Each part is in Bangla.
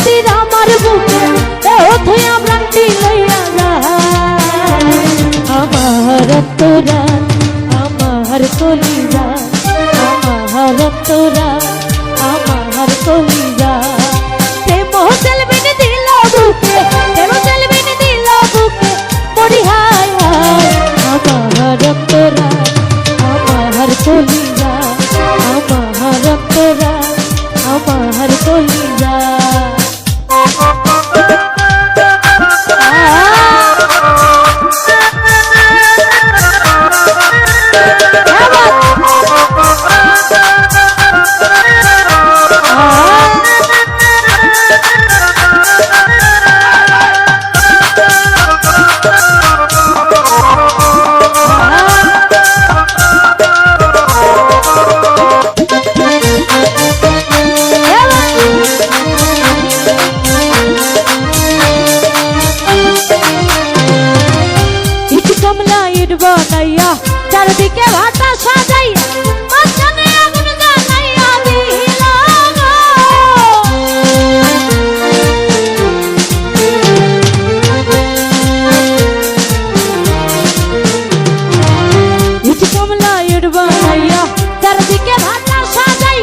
মাটির আমার বুকে দেহ থইয়া প্রাণটি লইয়া যায় আমার অন্তরা আমার কলিজা আমার অন্তরা আমার কলিজা প্রেম জলবিন দিল বুকে প্রেম জলবিন দিল বুকে মরি হায় হায় আমার অন্তরা আমার কলিজা আমার অন্তরা আমার কলিজা বানাইয়া চারদিকে ভাটা সাজাই মাঝখানে আগুন জ্বালাইয়া দিল ইট কমলা ইট বানাইয়া চারদিকে ভাটা সাজাই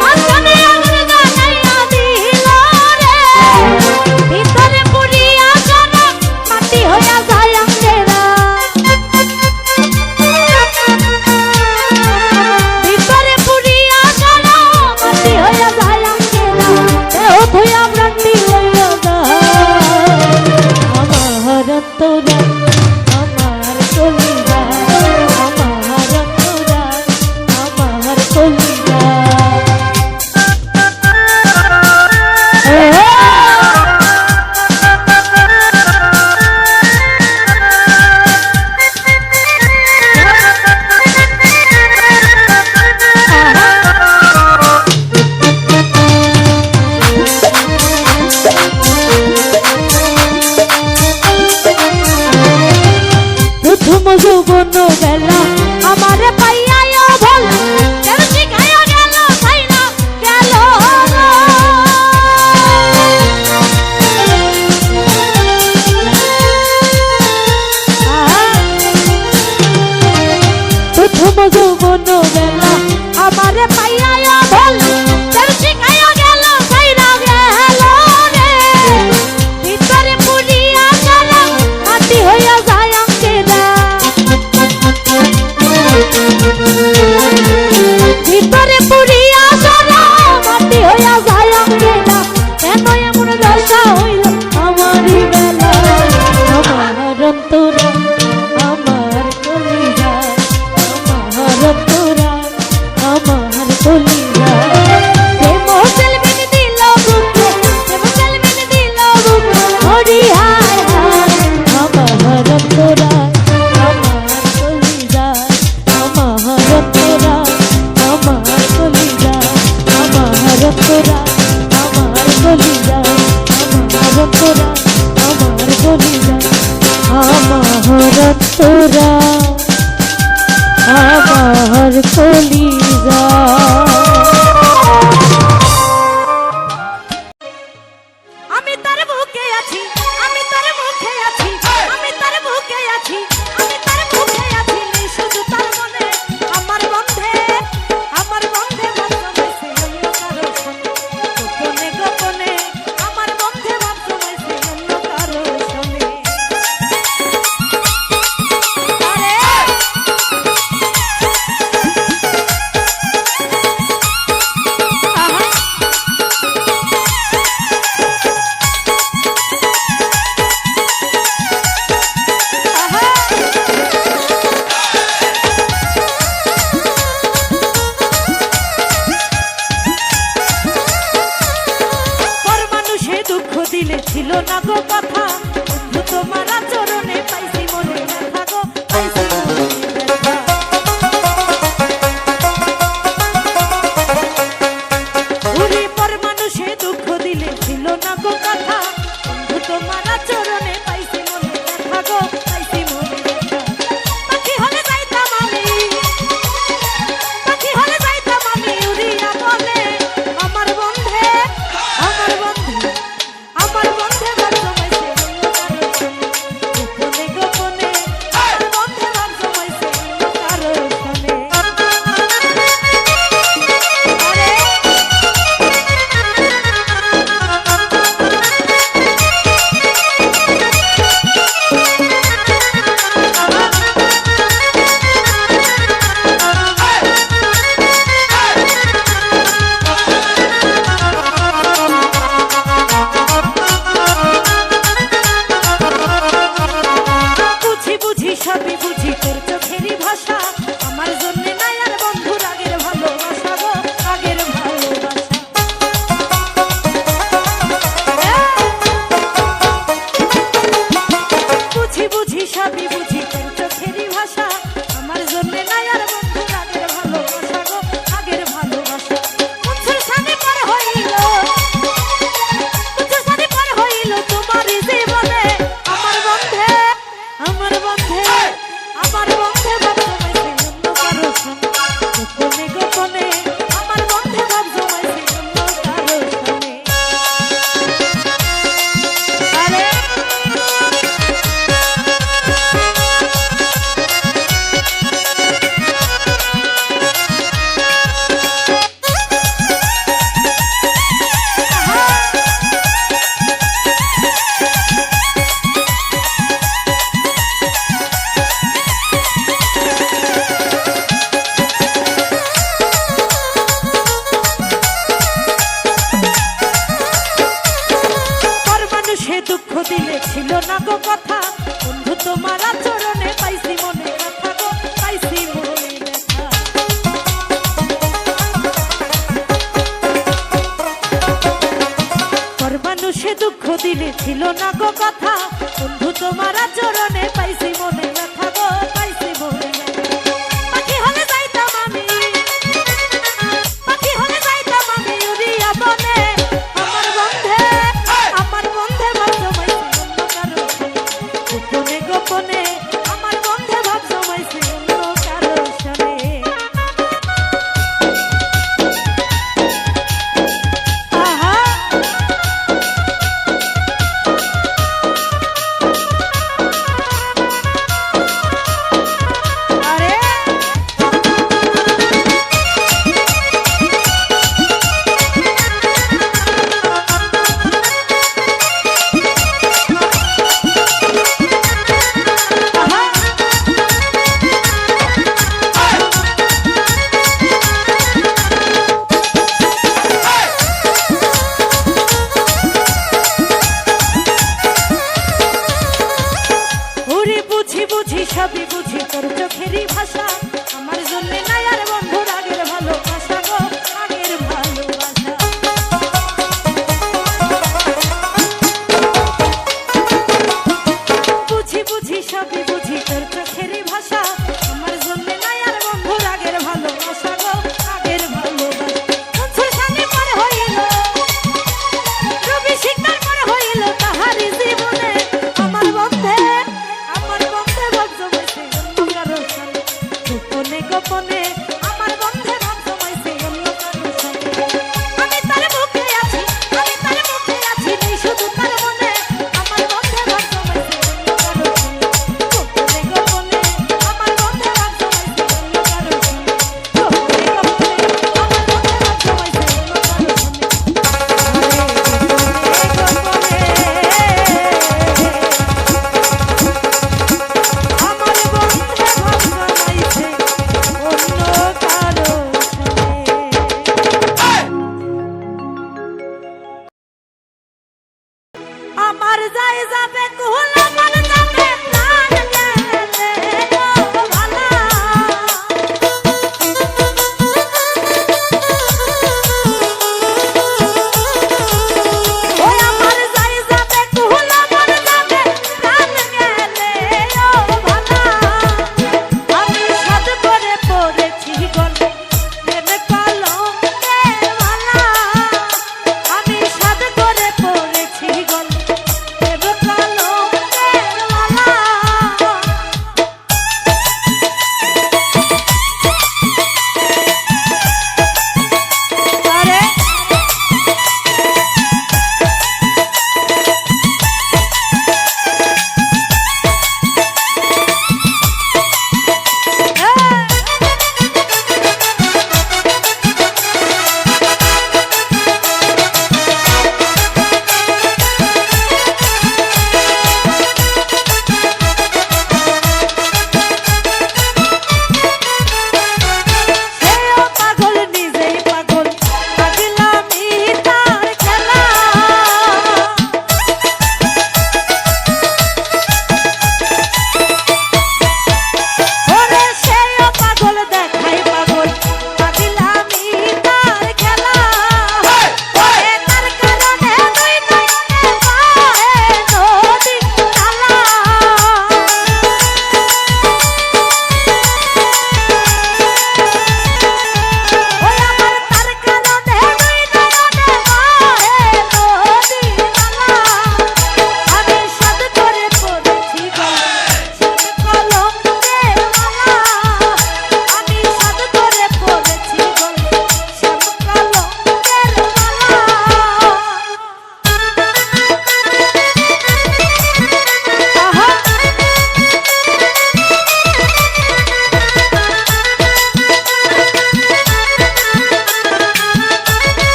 মাঝখানে আগুন জ্বালাইয়া দিল রে ভিতরে পুরিয়া সারা মাটি হইয়া যায় আঙ্গেরা যৌবন বেলা আমার পাইয়া ভোল কেন শিখাইয়া গেল তাই না গেল প্রথম যৌবন বেলা আমার পাইয়া ভোল কেন শিখাইয়া গেল তাই না গেল রে ভিতরে পুরিয়া সারা মাটি হইয়া যায় ভিতরে পুরিয়া সারা মাটি হইয়া যায় আঙ্গেরা কেন এমন দশা হইল আমারই বেলা আমার অন্তরা আমার কলিজা আমার অন্তরা আমার কলিজা প্রেম জলবিন দিল বুকে প্রেম জলবিন দিল বুকে মরি হায় হায় আমার অন্তরা আমার কলিজা আমার অন্তরা আমার কলিজা আমার অন্তরা আমার কলিজা আমার অন্তরা আমার কলিজা আমার অন্তরা আমার কলিজা আমি তার বুকে আছি আমি তার মুখে আছি আমি তার বুকে আছি আমি তার মুখে আছি শুধু তার মনে আমার বন্ধে ভাবছে অন্য কারো সঙ্গে গোপনে গোপনে আমার বন্ধে ভাবছে অন্য কারো সঙ্গে দিলে ছিল না গো কথা তোমার চরণে পাইছি মনে ব্যথা গো পাইছি মনে ব্যথা ওরে পর মানুষে দুঃখ দিলে ছিল না গো কথা তোমার চরণে পাইছি মনে ব্যথা গো পাইছি মনে ব্যথা পাখি হলে যাইতাম আমি উড়িয়া বলে আমার বন্ধে মানুষে দুঃখ দিলে ছিল না গো কথা, বন্ধু তোমার আচরণে পাইছি মনে ব্যথা গো, পাইছি মনে ব্যথা। পর মানুষে দুঃখ দিলে ছিল না গো কথা, বন্ধু তোমার আচরণে পাইছি মনে ব্যথা গো, পাইছি মনে ব্যথা। পাখি হলে যাইতাম আমি, পাখি হলে যাইতাম আমি উড়িয়া বনে, আমার বন্ধে ভাব জমাইছে অন্য কারো গোপনে গোপনে, আমার বন্ধে ভাব জমাইছে অন্য কারো সনে। আহা সবই বুঝি তোর চোখেরই ভাষা, আমার জন্য নাই আর বন্ধু রাগের ভালোবাসা গো, রাগের ভালোবাসা। বুঝি বুঝি সবই বুঝি তোর চোখেরই ভাষা, আমার জন্য নাই আর বন্ধু রাগের ভালোবাসা গো, রাগের ভালোবাসা। বন্ধুর সামনে পরে হইল রবি শিকদার পরে হইল তাহারি জীবনে, আমার বন্ধে ভাব জমাইছে অন্য কারো সনে, গোপনে গোপনে আমার বন্ধে ভাব জমাইছে অন্য কারো সনে। আমি তার মুখে আছি, আমি তার মুখে আছি, নেই শুধু তার মনে, আমার বন্ধে ভাব জমাইছে অন্য কারো সনে, গোপনে গোপনে আমার বন্ধে ভাব জমাইছে অন্য কারো সনে, গোপনে গোপনে আমার বন্ধে ভাব জমাইছে অন্য কারো সনে। আমার যাই যাবে কুল আমার যাবে প্রাণ গেলে ও ভালা, ওই আমার যাই যাবে কুল আমার যাবে প্রাণ গেলে ও ভালা। আমি সাধ করে পড়েছি গলে প্রেম কলঙ্কে ভালা, আমি সাধ করে পড়েছি গলে প্রেম কলঙ্কে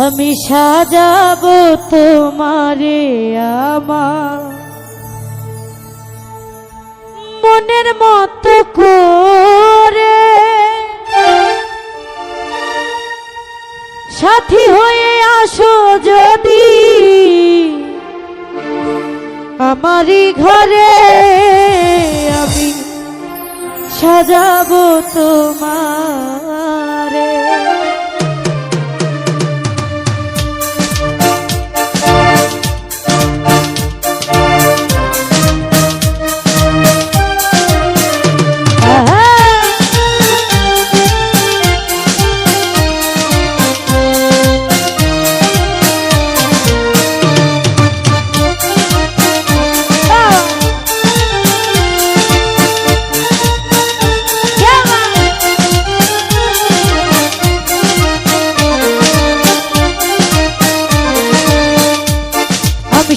আমি সাজাবো তোমারে আমার মনের মতো করে, সাথী হয়ে আসো যদি আমারই ঘরে, আমি সাজাবো তোমারে।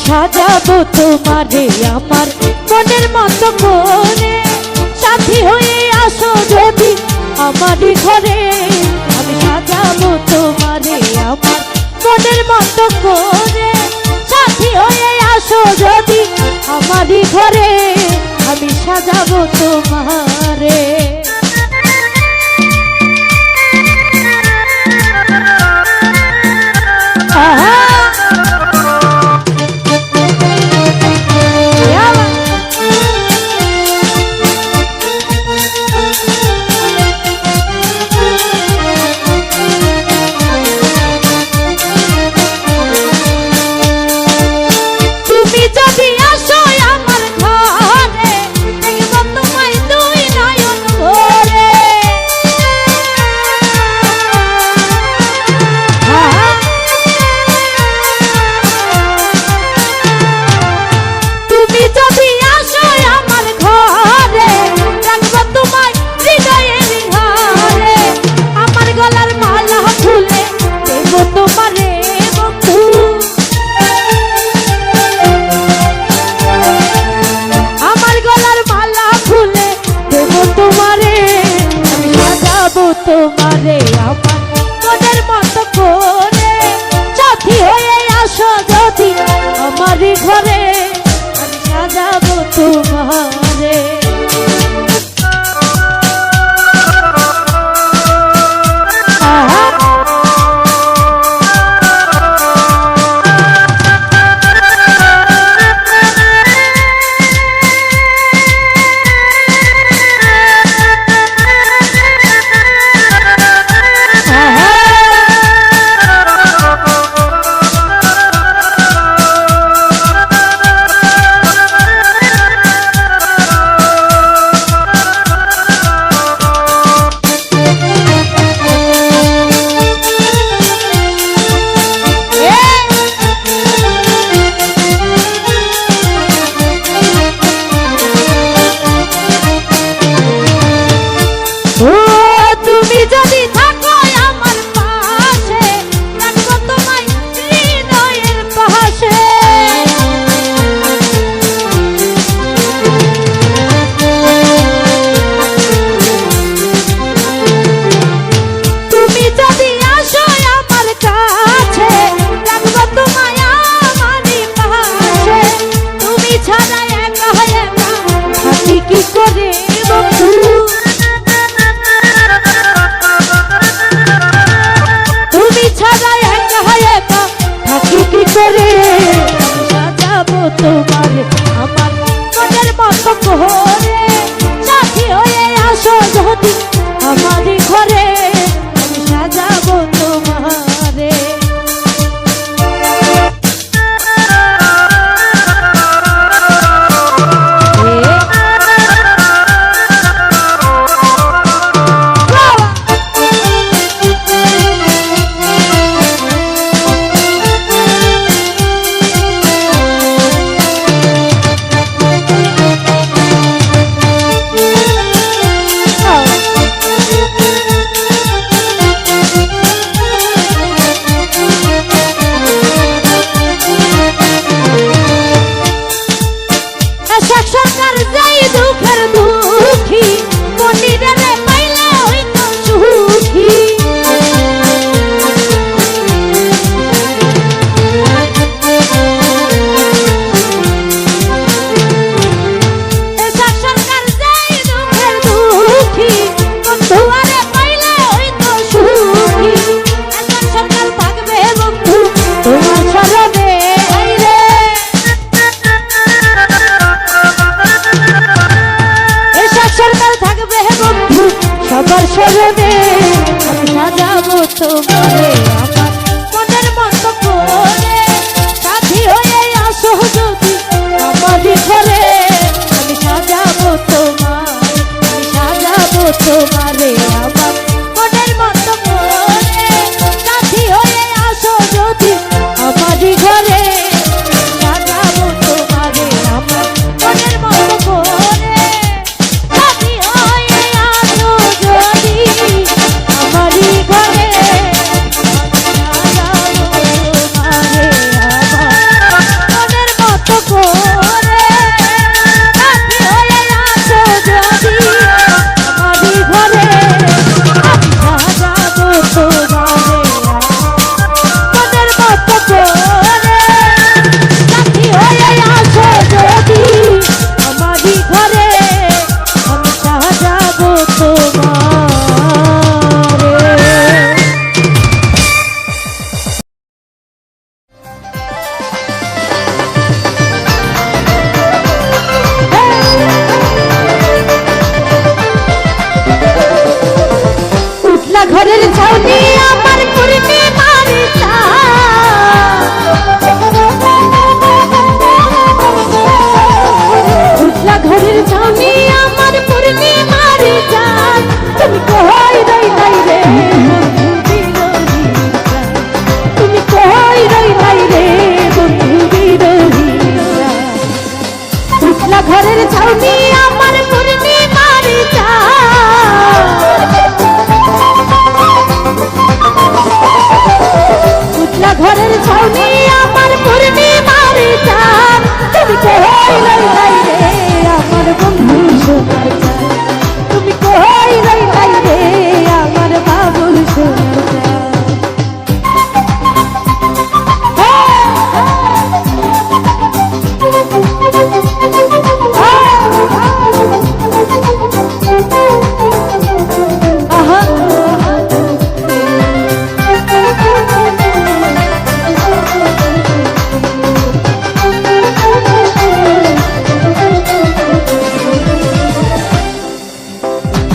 সাজাবো তোমারে আমার মনের মতো করে, সাথী হয়ে আসো যদি আমারই ঘরে, আমি সাজাবো তোমারে আমার মনের মতো করে, সাথী হয়ে আসো যদি আমারই ঘরে, আমি সাজাবো তোমারে। তোমারে আমার মনের মতো করে, সাথী হয়ে আসো যদি আমারই ঘরে, আমি সাজাবো তোমারে। তোমারে আমার মনের মতো করে, সাথী হয়ে আসো যদি আমারই ঘরে, আমি সাজাবো তোমারে। তোমারে আমার মনের মতো করে সাথী হয়ে আসো যদি আমারই ঘরে আমি সাজাবো তোমারে আমার মনের মতো করে সাথী হয়ে আসো যদি আমারই ঘরে সাজাবো তোমারে আমার মনের মতো করে সাথী হয়ে আসো যদি আমারই ঘরে ঘরের ছাউনি আমার পূর্ণি মারিতা উঠলা ঘরের ছাউনি আমার পূর্ণি মারিতা তুমি কই রইলাই রে তুমি কই রইলাই রে বন্ধু বিরোহী উঠলা ঘরের ছাউনি আমার পূর্ণি মারিতা ঘরের ছাউনি আমার পূর্ণিমার চাঁদ তুমি কই রইলাই রে আমার বন্ধু সোনার চাঁদ তুমি কই রইলাই রে আমার বাবুর সোনার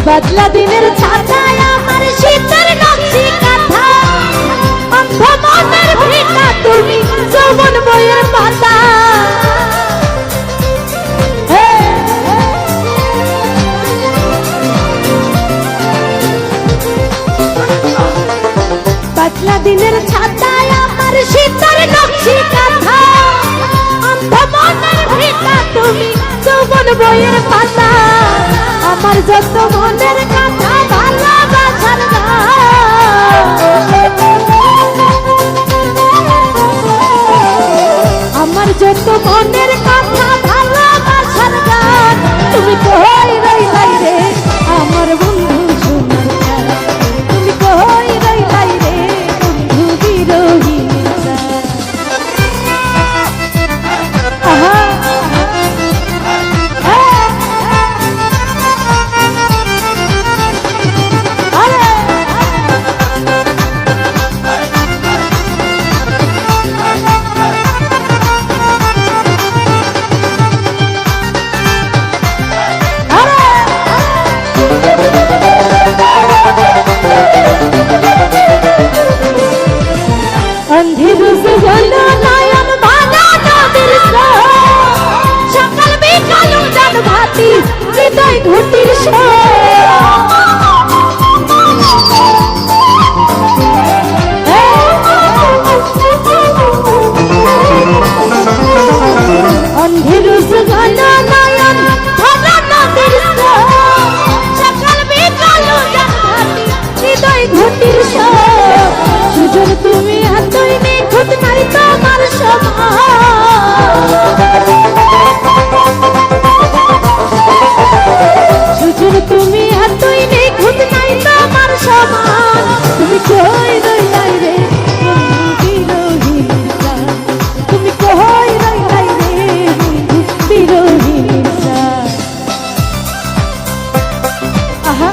বদলা দিনের ছাতায় আমার শীতের নকশি কাঁথা অন্ধ মনের ভিটা তুমি যৌবন বইয়ের পাতা বদলা দিনের ছাতায় আমার শীতের নকশি কাঁথা অন্ধ মনের ভিটা তুমি যৌবন বইয়ের পাতা আমার যত মনের কথা ভালোবাসার আমার যত মনের কথা ভালোবাসার গান তুমি কই রইলাই রে আমার বন্ধু সোনার তুমি কই রইলাই রে বন্ধু বিরোহী अंधेर से गला नयन भागा नदीर सकाल बिकाल जान भाती हृदय घुटिर अंधेर से गला नयन भागा नदीर सकाल बिकाल जान भाती हृदय घुटिर सुजन তুমি এতই নিখুঁত নাই তোমার সুজন তুমি এতই নিখুঁত নাই তোমার সমান তুমি কই রইলাই রে বন্ধু বিরোহী তুমি কই রইলাই রে বন্ধু বিরোহী আহা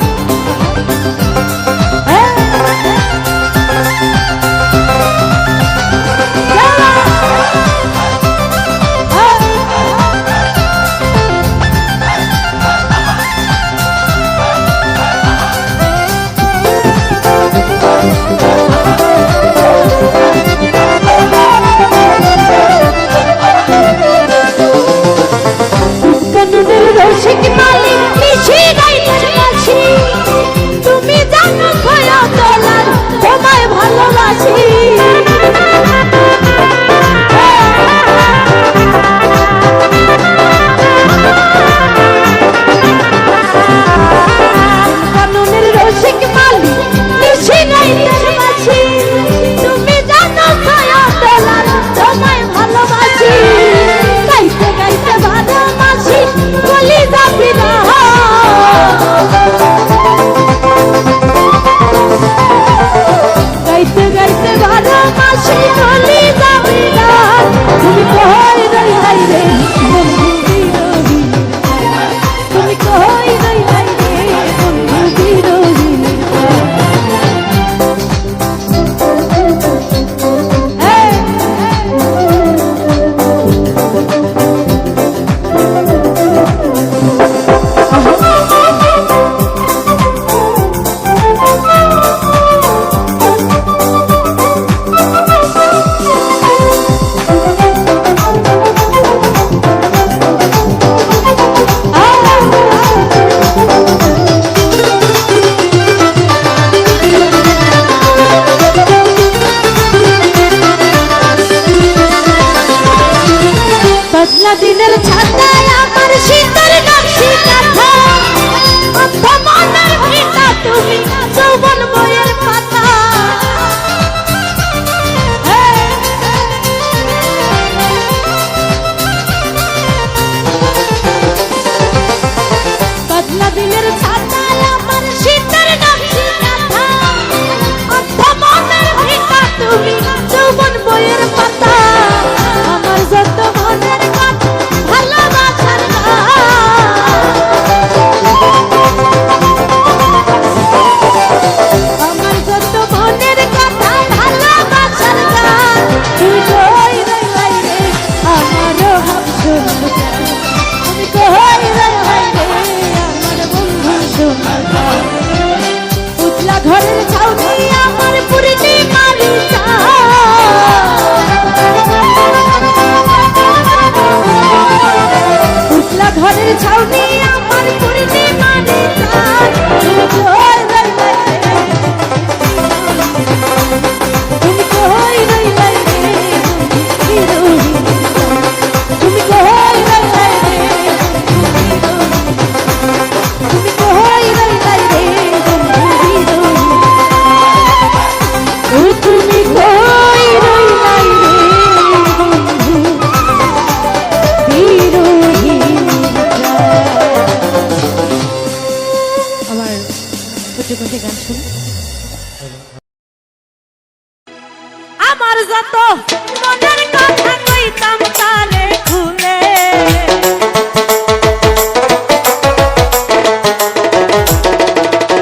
মনের কথা কইতাম তারে খুলে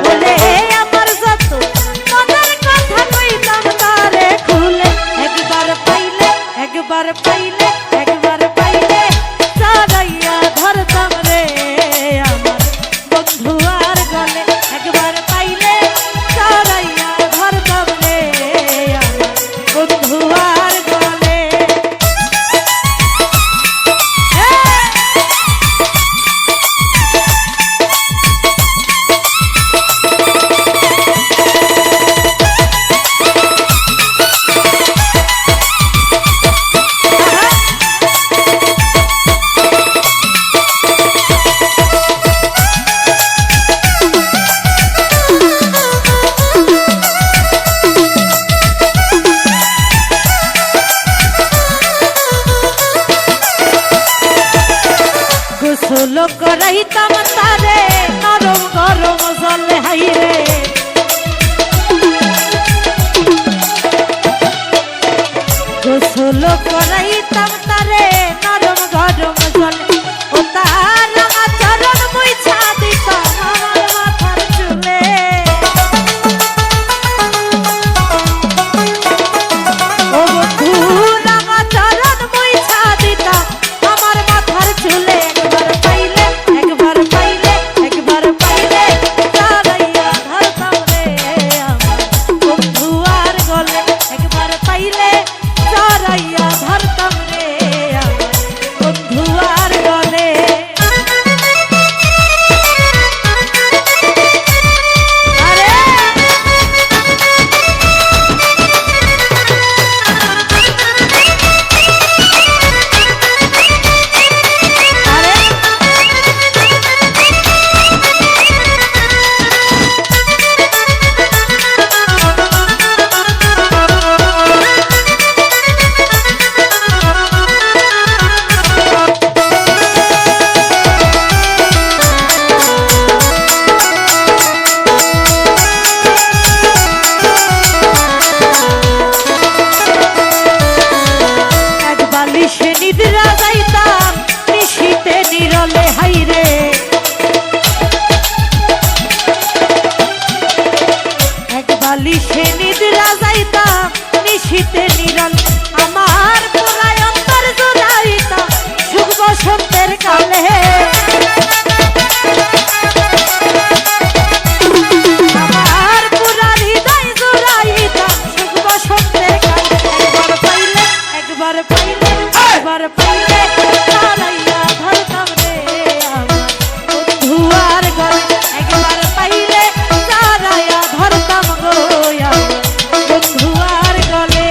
বলে আমার যত মনের কথা কইতাম তারে খুলে একবার পাইলে একবার পাইলে একবার পাইলে চড়াইয়া ধরতাম রে আমার বন্ধু আর গলে একবার পাইলে চড়াইয়া ধরতাম রে আমার বন্ধু আর গলে গোসল করাইতাম তারে নরম গরম জলে হাইরে গোসল করাইতাম তারে নরম গরম জলে ও তার রাঙা চরণ মুইছা দিতাম আমার মাথার চুলে ও বন্ধু রাঙা চরণ মুইছা দিতাম আমার মাথার চুলে একবার পাইলে একবার পাইলে একবার পাইলে চড়াইয়া ধরতাম রে আমার বন্ধু আর গলে একবার পাইলে চড়াইয়া ধরতাম রে আমার বন্ধু আর গলে বালিশে নিদ্রা যাইতাম নিশীতে নিরলে হাইরে এক বালিশে নিদ্রা যাইতাম নিশীতে নিরল আমার পুরায় অন্তর জুড়াইতাম সুখ বসন্তের কালে আমার পুরা হৃদয় জুড়াইতাম সুখ বসন্তের কালে একবার পাইলে একবার পাইলে একবার পাইলে চড়াইয়া ধরতাম রে আমার বন্ধু আর গলে একবার পাইলে চড়াইয়া ধরতাম গো আমার বন্ধু আর গলে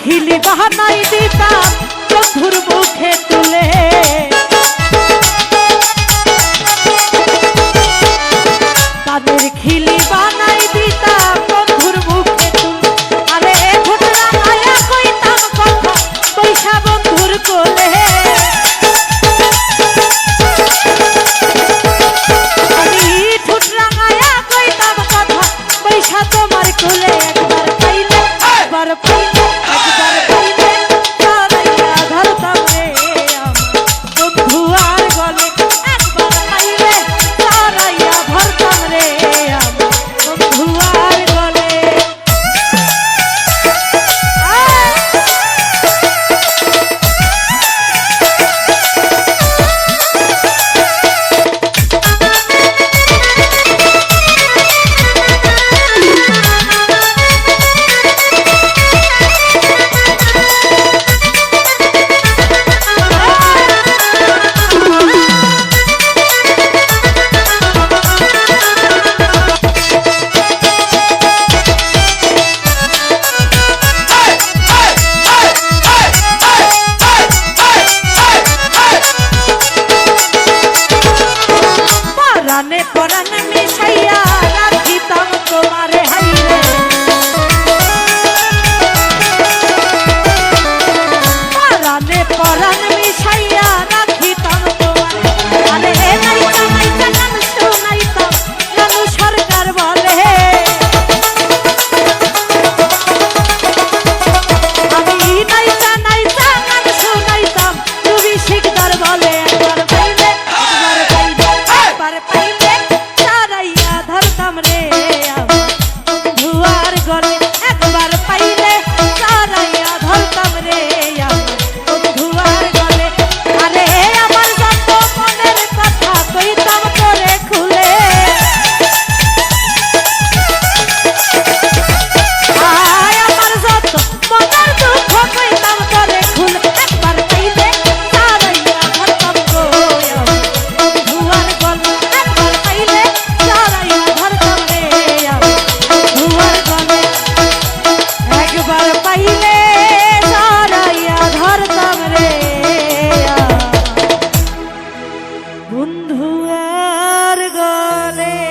খিলি বাহানাই দিতাম বন্ধুর মুখে তুলে তাদের খিলি বানাই দিতাম বন্ধুর মুখে তুলে আরে ঠোঁটরা মায়া কইতাম কথা পয়সা বন্ধুর কোলে আমি ঠোঁটরা মায়া কইতাম কথা পয়সা তোমার কোলে একবার পাইলে একবার পাইলে বন্ধু আর গলে